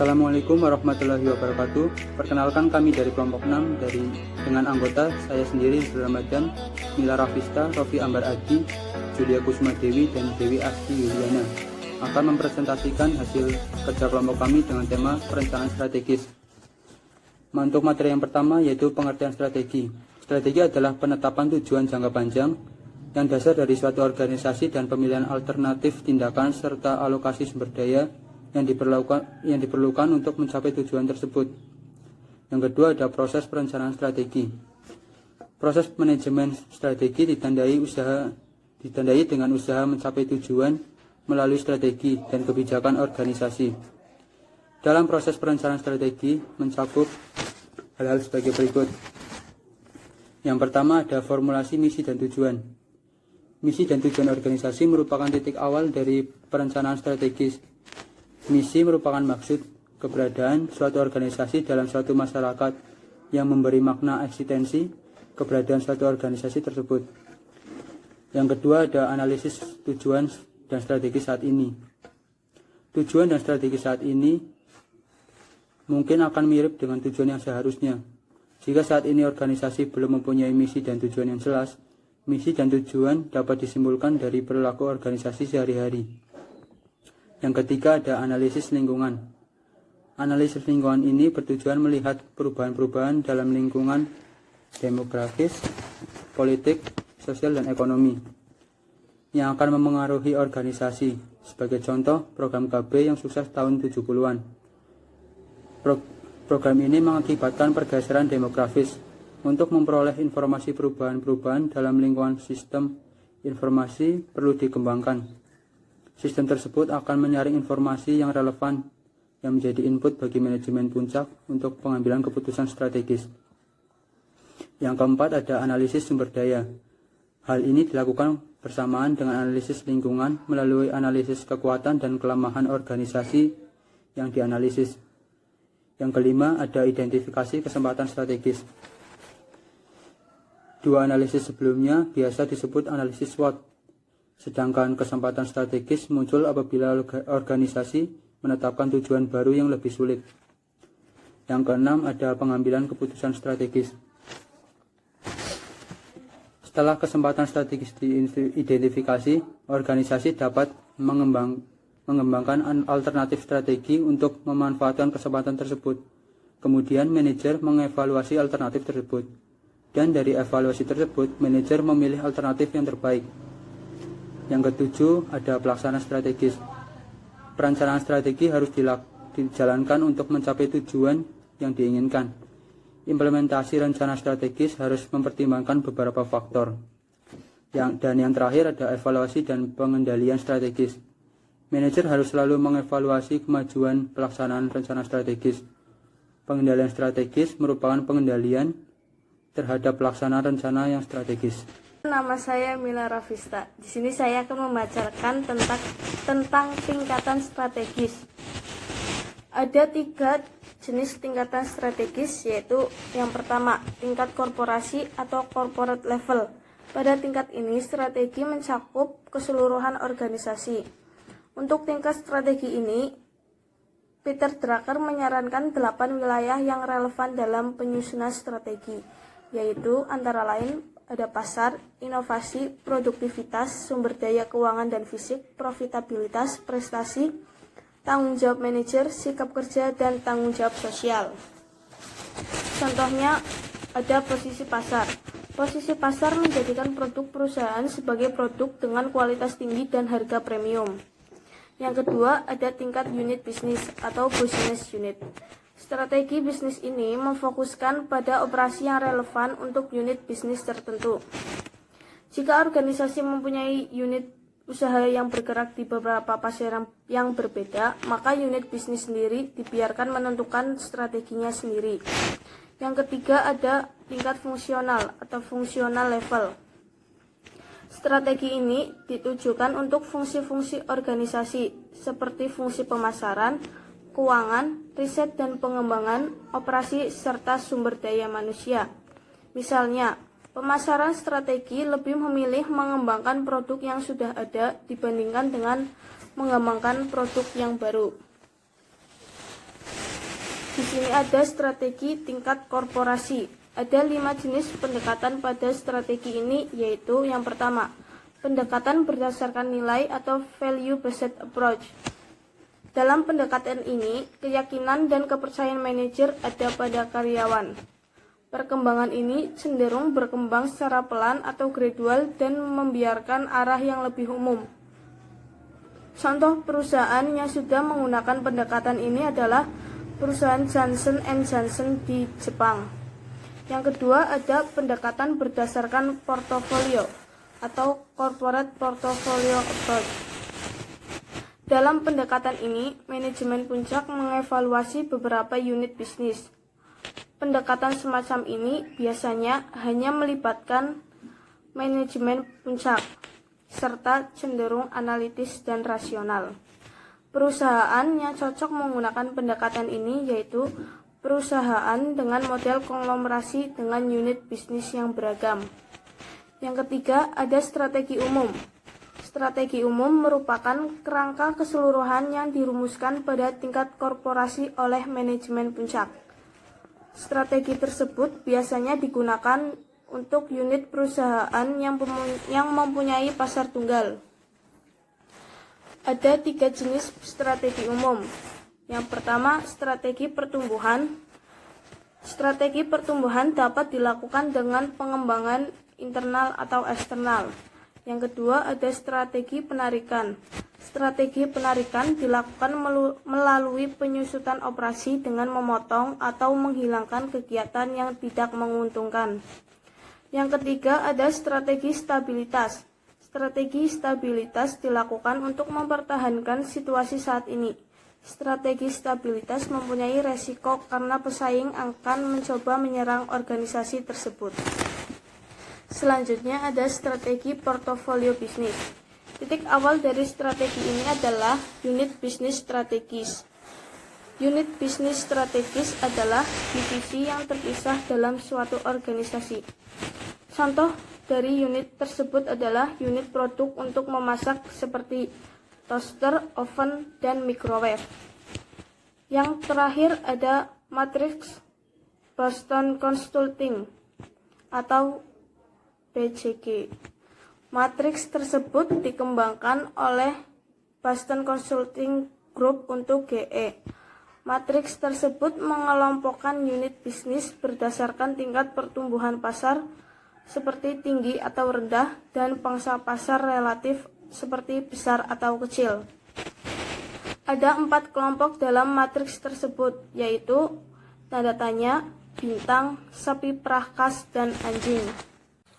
Assalamualaikum warahmatullahi wabarakatuh. Perkenalkan, kami dari kelompok 6 dengan anggota saya sendiri, Ramadan, Mila Rafista, Rofi Ambar Adi, Julia Kusma Dewi, dan Dewi Asti Yuliana akan mempresentasikan hasil kerja kelompok kami dengan tema perencanaan strategis. Untuk materi yang pertama yaitu pengertian strategi. Strategi adalah penetapan tujuan jangka panjang yang dasar dari suatu organisasi dan pemilihan alternatif tindakan serta alokasi sumber daya yang diperlukan untuk mencapai tujuan tersebut. Yang kedua ada proses perencanaan strategi. Proses manajemen strategi ditandai dengan usaha mencapai tujuan melalui strategi dan kebijakan organisasi. Dalam proses perencanaan strategi mencakup hal-hal sebagai berikut. Yang pertama ada formulasi misi dan tujuan. Misi dan tujuan organisasi merupakan titik awal dari perencanaan strategis. Misi merupakan maksud keberadaan suatu organisasi dalam suatu masyarakat yang memberi makna eksistensi keberadaan suatu organisasi tersebut. Yang kedua ada analisis tujuan dan strategi saat ini. Tujuan dan strategi saat ini mungkin akan mirip dengan tujuan yang seharusnya. Jika saat ini organisasi belum mempunyai misi dan tujuan yang jelas, misi dan tujuan dapat disimpulkan dari perilaku organisasi sehari-hari. Yang ketiga ada analisis lingkungan. Analisis lingkungan ini bertujuan melihat perubahan-perubahan dalam lingkungan demografis, politik, sosial, dan ekonomi yang akan memengaruhi organisasi. Sebagai contoh, program KB yang sukses tahun 70-an. Program ini mengakibatkan pergeseran demografis. Untuk memperoleh informasi perubahan-perubahan dalam lingkungan, sistem informasi perlu dikembangkan. Sistem tersebut akan menyaring informasi yang relevan yang menjadi input bagi manajemen puncak untuk pengambilan keputusan strategis. Yang keempat ada analisis sumber daya. Hal ini dilakukan bersamaan dengan analisis lingkungan melalui analisis kekuatan dan kelemahan organisasi yang dianalisis. Yang kelima ada identifikasi kesempatan strategis. Dua analisis sebelumnya biasa disebut analisis SWOT. Sedangkan kesempatan strategis muncul apabila organisasi menetapkan tujuan baru yang lebih sulit. Yang keenam ada pengambilan keputusan strategis. Setelah kesempatan strategis diidentifikasi, organisasi dapat mengembangkan alternatif strategi untuk memanfaatkan kesempatan tersebut. Kemudian manajer mengevaluasi alternatif tersebut. Dan dari evaluasi tersebut, manajer memilih alternatif yang terbaik. Yang ketujuh ada pelaksanaan strategis. Perencanaan strategi harus dijalankan untuk mencapai tujuan yang diinginkan. Implementasi rencana strategis harus mempertimbangkan beberapa faktor. Dan yang terakhir ada evaluasi dan pengendalian strategis. Manajer harus selalu mengevaluasi kemajuan pelaksanaan rencana strategis. Pengendalian strategis merupakan pengendalian terhadap pelaksanaan rencana yang strategis. Nama saya Mila Rafista. Di sini saya akan membacakan tentang tingkatan strategis. Ada 3 jenis tingkatan strategis, yaitu yang pertama, tingkat korporasi atau corporate level. Pada tingkat ini, strategi mencakup keseluruhan organisasi. Untuk tingkat strategi ini, Peter Drucker menyarankan 8 wilayah yang relevan dalam penyusunan strategi, yaitu antara lain ada pasar, inovasi, produktivitas, sumber daya keuangan dan fisik, profitabilitas, prestasi, tanggung jawab manajer, sikap kerja, dan tanggung jawab sosial. Contohnya ada posisi pasar. Posisi pasar menjadikan produk perusahaan sebagai produk dengan kualitas tinggi dan harga premium. Yang kedua ada tingkat unit bisnis atau business unit. Strategi bisnis ini memfokuskan pada operasi yang relevan untuk unit bisnis tertentu. Jika organisasi mempunyai unit usaha yang bergerak di beberapa pasar yang berbeda, maka unit bisnis sendiri dibiarkan menentukan strateginya sendiri. Yang ketiga ada tingkat fungsional atau functional level. Strategi ini ditujukan untuk fungsi-fungsi organisasi seperti fungsi pemasaran, keuangan, riset dan pengembangan, operasi, serta sumber daya manusia. Misalnya, pemasaran strategi lebih memilih mengembangkan produk yang sudah ada dibandingkan dengan mengembangkan produk yang baru. Di sini ada strategi tingkat korporasi. Ada 5 jenis pendekatan pada strategi ini, yaitu yang pertama, pendekatan berdasarkan nilai atau value-based approach. Dalam pendekatan ini, keyakinan dan kepercayaan manajer ada pada karyawan. Perkembangan ini cenderung berkembang secara pelan atau gradual dan membiarkan arah yang lebih umum. Contoh perusahaan yang sudah menggunakan pendekatan ini adalah perusahaan Johnson & Johnson di Jepang. Yang kedua ada pendekatan berdasarkan portofolio atau corporate portfolio approach. Dalam pendekatan ini, manajemen puncak mengevaluasi beberapa unit bisnis. Pendekatan semacam ini biasanya hanya melibatkan manajemen puncak, serta cenderung analitis dan rasional. Perusahaan yang cocok menggunakan pendekatan ini yaitu perusahaan dengan model konglomerasi dengan unit bisnis yang beragam. Yang ketiga, ada strategi umum. Strategi umum merupakan kerangka keseluruhan yang dirumuskan pada tingkat korporasi oleh manajemen puncak. Strategi tersebut biasanya digunakan untuk unit perusahaan yang mempunyai pasar tunggal. Ada 3 jenis strategi umum. Yang pertama, strategi pertumbuhan. Strategi pertumbuhan dapat dilakukan dengan pengembangan internal atau eksternal. Yang kedua, ada strategi penarikan. Strategi penarikan dilakukan melalui penyusutan operasi dengan memotong atau menghilangkan kegiatan yang tidak menguntungkan. Yang ketiga, ada strategi stabilitas. Strategi stabilitas dilakukan untuk mempertahankan situasi saat ini. Strategi stabilitas mempunyai resiko karena pesaing akan mencoba menyerang organisasi tersebut. Selanjutnya ada strategi portofolio bisnis. Titik awal dari strategi ini adalah unit bisnis strategis. Unit bisnis strategis adalah divisi yang terpisah dalam suatu organisasi. Contoh dari unit tersebut adalah unit produk untuk memasak seperti toaster, oven, dan microwave. Yang terakhir ada Matrix Boston Consulting atau BCG. Matrix tersebut dikembangkan oleh Boston Consulting Group untuk GE. Matrix tersebut mengelompokkan unit bisnis berdasarkan tingkat pertumbuhan pasar seperti tinggi atau rendah dan pangsa pasar relatif seperti besar atau kecil. Ada 4 kelompok dalam matriks tersebut, yaitu tanda tanya, bintang, sapi perah kas, dan anjing.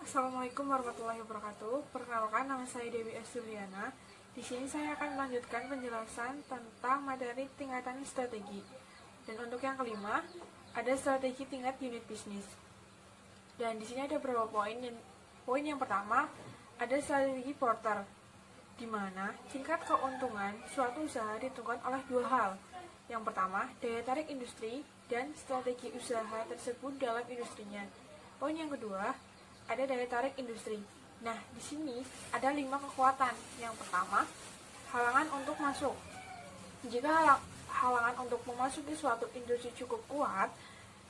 Assalamualaikum warahmatullahi wabarakatuh. Perkenalkan, nama saya Dewi Astuliana. Di sini saya akan melanjutkan penjelasan tentang materi tingkatan strategi. Dan untuk yang kelima, ada strategi tingkat unit bisnis. Dan di sini ada beberapa poin. Poin yang pertama, ada strategi Porter, di mana tingkat keuntungan suatu usaha ditentukan oleh 2 hal. Yang pertama, daya tarik industri dan strategi usaha tersebut dalam industrinya. Poin yang kedua, ada daya tarik industri. Nah, di sini ada 5 kekuatan. Yang pertama, halangan untuk masuk. Jika halangan untuk memasuki suatu industri cukup kuat,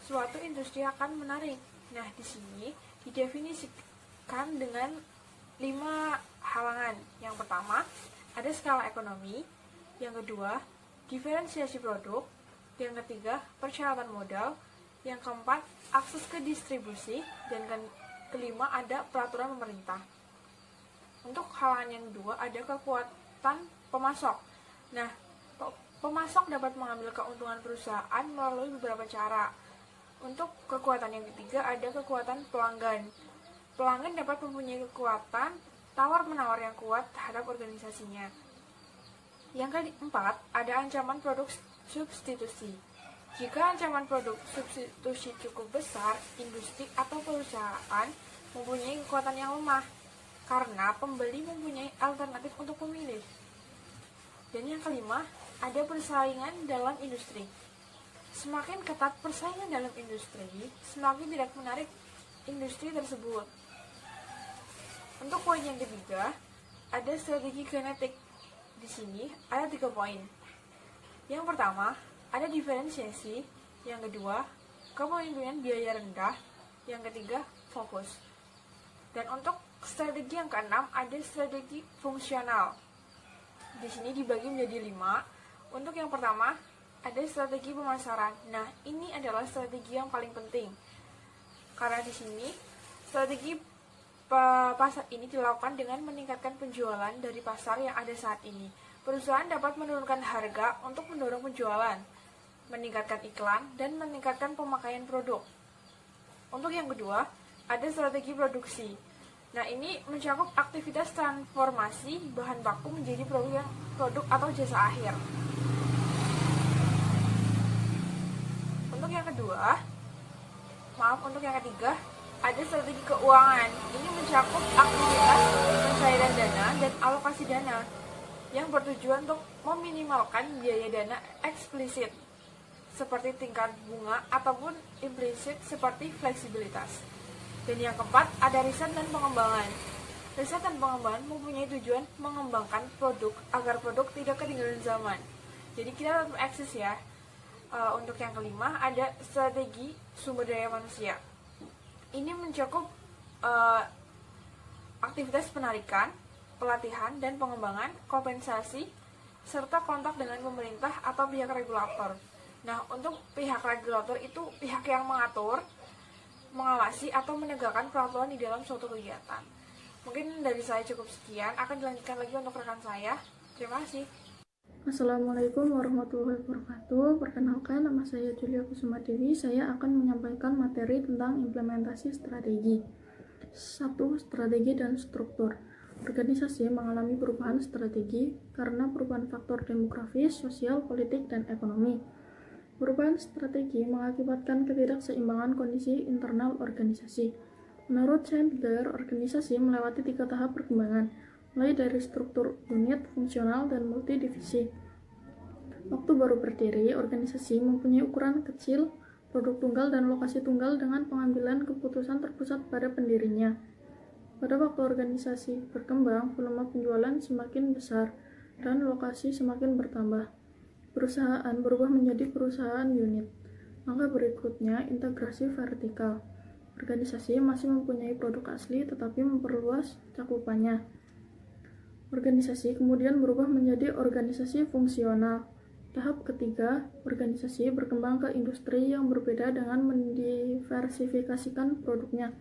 suatu industri akan menarik. Nah, di sini didefinisikan dengan 5 halangan. Yang pertama, ada skala ekonomi. Yang kedua, diferensiasi produk. Yang ketiga, persyaratan modal. Yang keempat, akses ke distribusi. Dan kelima, ada peraturan pemerintah. Untuk halangan yang kedua, ada kekuatan pemasok. Nah, pemasok dapat mengambil keuntungan perusahaan melalui beberapa cara. Untuk kekuatan yang ketiga, ada kekuatan pelanggan. Pelanggan dapat mempunyai kekuatan tawar-menawar yang kuat terhadap organisasinya. Yang keempat, ada ancaman produk substitusi. Jika ancaman produk substitusi cukup besar, industri atau perusahaan mempunyai kekuatan yang lemah, karena pembeli mempunyai alternatif untuk memilih. Dan yang kelima, ada persaingan dalam industri. Semakin ketat persaingan dalam industri, semakin tidak menarik industri tersebut. Untuk poin yang ketiga, ada strategi genetik. Di sini ada 3 poin. Yang pertama, ada diferensiasi. Yang kedua, kepemimpinan biaya rendah. Yang ketiga, fokus. Dan untuk strategi yang keenam, ada strategi fungsional. Di sini dibagi menjadi 5. Untuk yang pertama, ada strategi pemasaran. Nah, ini adalah strategi yang paling penting. Karena di sini, strategi pasar ini dilakukan dengan meningkatkan penjualan dari pasar yang ada saat ini. Perusahaan dapat menurunkan harga untuk mendorong penjualan, meningkatkan iklan, dan meningkatkan pemakaian produk. Untuk yang kedua, ada strategi produksi. Nah, ini mencakup aktivitas transformasi bahan baku menjadi produk atau jasa akhir. Untuk yang ketiga, ada strategi keuangan. Ini mencakup aktivitas pencairan dana dan alokasi dana yang bertujuan untuk meminimalkan biaya dana eksplisit seperti tingkat bunga ataupun implisit seperti fleksibilitas. Dan yang keempat, ada riset dan pengembangan. Riset dan pengembangan mempunyai tujuan mengembangkan produk agar produk tidak ketinggalan zaman. Jadi kita tetap eksis ya. Untuk yang kelima, ada strategi sumber daya manusia. Ini mencakup aktivitas penarikan, pelatihan dan pengembangan, kompensasi, serta kontak dengan pemerintah atau pihak regulator. Nah, untuk pihak regulator itu pihak yang mengatur, mengawasi atau menegakkan peraturan di dalam suatu kegiatan. Mungkin dari saya cukup sekian, akan dilanjutkan lagi untuk rekan saya. Terima kasih. Assalamualaikum warahmatullahi wabarakatuh. Perkenalkan, nama saya Julia Kusuma Dewi. Saya akan menyampaikan materi tentang implementasi strategi. 1. Strategi dan struktur. Organisasi mengalami perubahan strategi karena perubahan faktor demografis, sosial, politik, dan ekonomi. Perubahan strategi mengakibatkan ketidakseimbangan kondisi internal organisasi. Menurut Chandler, organisasi melewati 3 tahap perkembangan, mulai dari struktur unit, fungsional, dan multidivisi. Waktu baru berdiri, organisasi mempunyai ukuran kecil, produk tunggal, dan lokasi tunggal dengan pengambilan keputusan terpusat pada pendirinya. Pada waktu organisasi berkembang, volume penjualan semakin besar, dan lokasi semakin bertambah. Perusahaan berubah menjadi perusahaan unit. Langkah berikutnya, integrasi vertikal. Organisasi masih mempunyai produk asli tetapi memperluas cakupannya. Organisasi kemudian berubah menjadi organisasi fungsional. Tahap ketiga, organisasi berkembang ke industri yang berbeda dengan mendiversifikasikan produknya.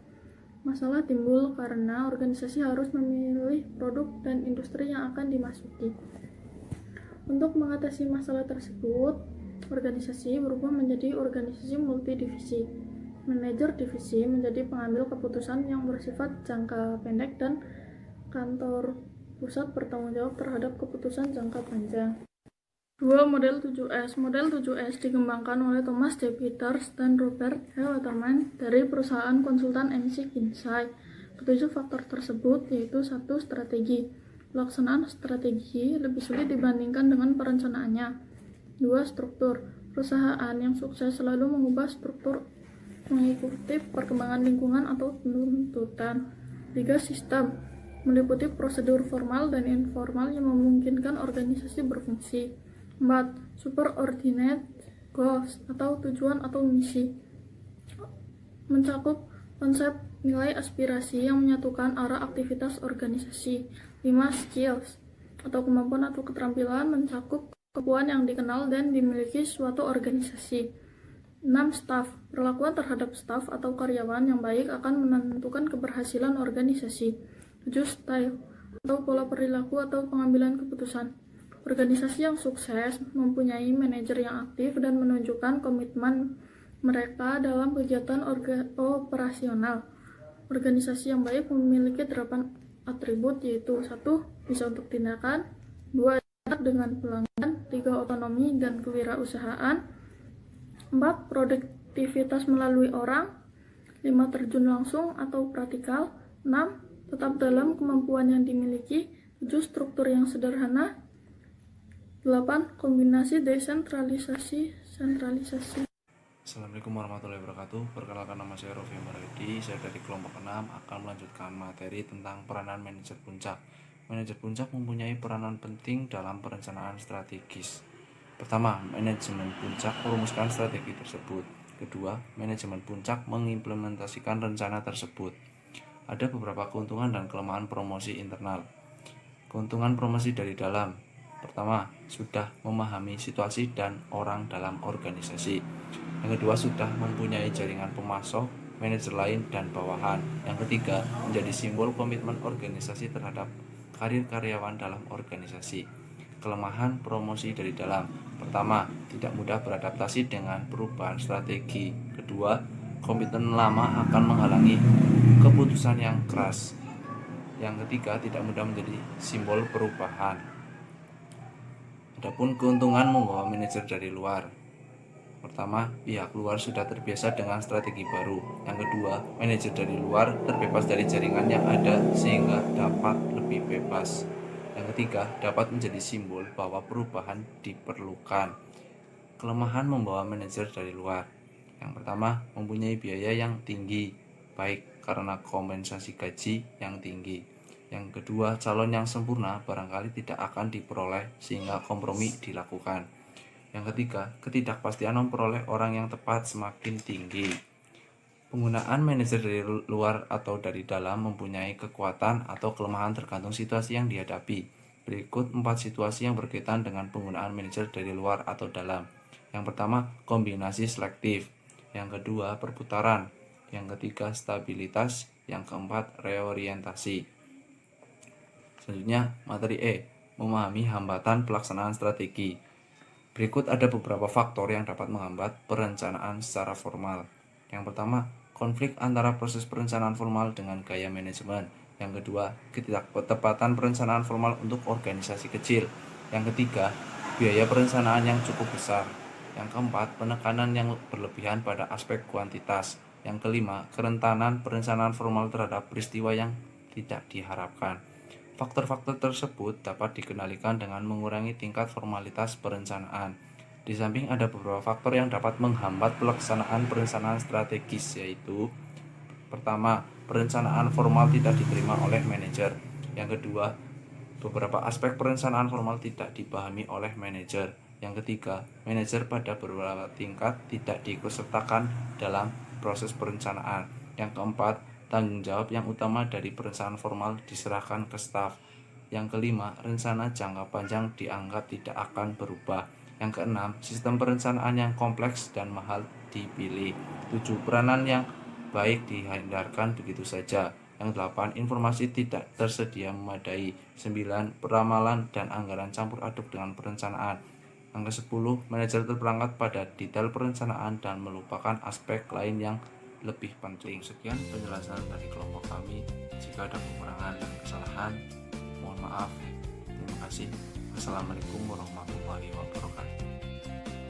Masalah timbul karena organisasi harus memilih produk dan industri yang akan dimasuki. Untuk mengatasi masalah tersebut, organisasi berubah menjadi organisasi multidivisi. Manajer divisi menjadi pengambil keputusan yang bersifat jangka pendek dan kantor pusat bertanggung jawab terhadap keputusan jangka panjang. 2. Model 7S. Model 7S dikembangkan oleh Thomas J. Peters dan Robert H. Waterman dari perusahaan konsultan emisi Kinsey. Ketujuh faktor tersebut yaitu 1. Strategi. Pelaksanaan strategi lebih sulit dibandingkan dengan perencanaannya. 2. Struktur. Perusahaan yang sukses selalu mengubah struktur mengikuti perkembangan lingkungan atau tuntutan. 3. Sistem. Meliputi prosedur formal dan informal yang memungkinkan organisasi berfungsi. 4. Superordinate goals atau tujuan atau misi. Mencakup konsep nilai aspirasi yang menyatukan arah aktivitas organisasi. 5. Skills atau kemampuan atau keterampilan mencakup kemampuan yang dikenal dan dimiliki suatu organisasi. 6. Staff. Perlakuan terhadap staff atau karyawan yang baik akan menentukan keberhasilan organisasi. 7. Style atau pola perilaku atau pengambilan keputusan. Organisasi yang sukses mempunyai manajer yang aktif dan menunjukkan komitmen mereka dalam kegiatan operasional. Organisasi yang baik memiliki 8 atribut yaitu 1. Bisa untuk tindakan, 2. Dekat dengan pelanggan, 3. Otonomi dan kewirausahaan, 4. Produktivitas melalui orang, 5. Terjun langsung atau praktikal, 6. Tetap dalam kemampuan yang dimiliki, 7. Struktur yang sederhana, 8. Kombinasi desentralisasi sentralisasi. Assalamualaikum warahmatullahi wabarakatuh. Perkenalkan, nama saya Rofi Maredi. Saya dari kelompok 6 akan melanjutkan materi tentang peranan manajer puncak. Manajer puncak mempunyai peranan penting dalam perencanaan strategis. Pertama, manajemen puncak merumuskan strategi tersebut. Kedua, manajemen puncak mengimplementasikan rencana tersebut. Ada beberapa keuntungan dan kelemahan promosi internal. Keuntungan promosi dari dalam. Pertama, sudah memahami situasi dan orang dalam organisasi. Yang kedua, sudah mempunyai jaringan pemasok, manajer lain, dan bawahan. Yang ketiga, menjadi simbol komitmen organisasi terhadap karir karyawan dalam organisasi. Kelemahan promosi dari dalam. Pertama, tidak mudah beradaptasi dengan perubahan strategi. Kedua, komitmen lama akan menghalangi keputusan yang keras. Yang ketiga, tidak mudah menjadi simbol perubahan. Adapun keuntungan membawa manajer dari luar. Pertama, pihak luar sudah terbiasa dengan strategi baru. Yang kedua, manajer dari luar terbebas dari jaringan yang ada sehingga dapat lebih bebas. Yang ketiga, dapat menjadi simbol bahwa perubahan diperlukan. Kelemahan membawa manajer dari luar. Yang pertama, mempunyai biaya yang tinggi, baik karena kompensasi gaji yang tinggi. Yang kedua, calon yang sempurna barangkali tidak akan diperoleh sehingga kompromi dilakukan. Yang ketiga, ketidakpastian memperoleh orang yang tepat semakin tinggi. Penggunaan manajer dari luar atau dari dalam mempunyai kekuatan atau kelemahan tergantung situasi yang dihadapi. Berikut 4 situasi yang berkaitan dengan penggunaan manajer dari luar atau dalam. Yang pertama, kombinasi selektif. Yang kedua, perputaran. Yang ketiga, stabilitas. Yang keempat, reorientasi. Selanjutnya, materi E, memahami hambatan pelaksanaan strategi. Berikut ada beberapa faktor yang dapat menghambat perencanaan secara formal. Yang pertama, konflik antara proses perencanaan formal dengan gaya manajemen. Yang kedua, ketidaktepatan perencanaan formal untuk organisasi kecil. Yang ketiga, biaya perencanaan yang cukup besar. Yang keempat, penekanan yang berlebihan pada aspek kuantitas. Yang kelima, kerentanan perencanaan formal terhadap peristiwa yang tidak diharapkan. Faktor-faktor tersebut dapat dikendalikan dengan mengurangi tingkat formalitas perencanaan. Di samping ada beberapa faktor yang dapat menghambat pelaksanaan perencanaan strategis, yaitu pertama, perencanaan formal tidak diterima oleh manajer. Yang kedua, beberapa aspek perencanaan formal tidak dipahami oleh manajer. Yang ketiga, manajer pada beberapa tingkat tidak diikutsertakan dalam proses perencanaan. Yang keempat, tanggung jawab yang utama dari perencanaan formal diserahkan ke staf. Yang kelima, rencana jangka panjang dianggap tidak akan berubah. Yang keenam, sistem perencanaan yang kompleks dan mahal dipilih. 7, peranan yang baik dihindarkan begitu saja. Yang 8, informasi tidak tersedia memadai. 9, peramalan dan anggaran campur aduk dengan perencanaan. Yang ke-10, manajer terperangkap pada detail perencanaan dan melupakan aspek lain yang lebih penting. Sekian penjelasan dari kelompok kami. Jika ada kekurangan dan kesalahan, mohon maaf. Terima kasih. Assalamualaikum warahmatullahi wabarakatuh.